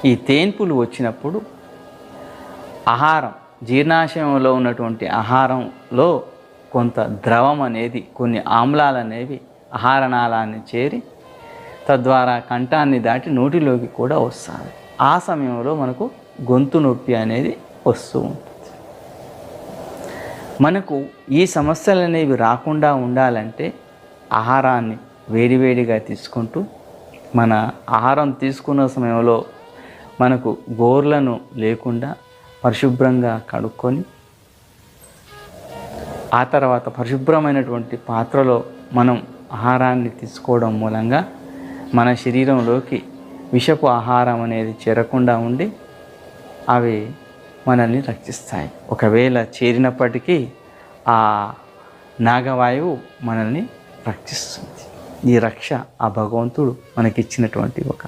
ఈ తేన్పులు వచ్చినప్పుడు ఆహారం, జీర్ణాశయంలో ఉన్నటువంటి ఆహారంలో కొంత ద్రవం అనేది, కొన్ని ఆమ్లాలు అనేవి ఆహార నాళాన్ని చేరి తద్వారా కంఠాన్ని దాటి నోటిలోకి కూడా వస్తుంది. ఆ సమయంలో మనకు గొంతు నొప్పి అనేది వస్తూ ఉంటుంది. మనకు ఈ సమస్యలు అనేవి రాకుండా ఉండాలంటే ఆహారాన్ని వేడివేడిగా తీసుకుంటూ, మన ఆహారం తీసుకున్న సమయంలో మనకు గోర్లను లేకుండా పరిశుభ్రంగా కడుక్కొని, ఆ తర్వాత పరిశుభ్రమైనటువంటి పాత్రలో మనం ఆహారాన్ని తీసుకోవడం మూలంగా మన శరీరంలోకి విషపు ఆహారం అనేది చేరకుండా ఉండి అవి మనల్ని రక్షిస్తాయి. ఒకవేళ చేరినప్పటికీ ఆ నాగవాయువు మనల్ని రక్షిస్తుంది. ఈ రక్ష ఆ భగవంతుడు మనకిచ్చినటువంటి ఒక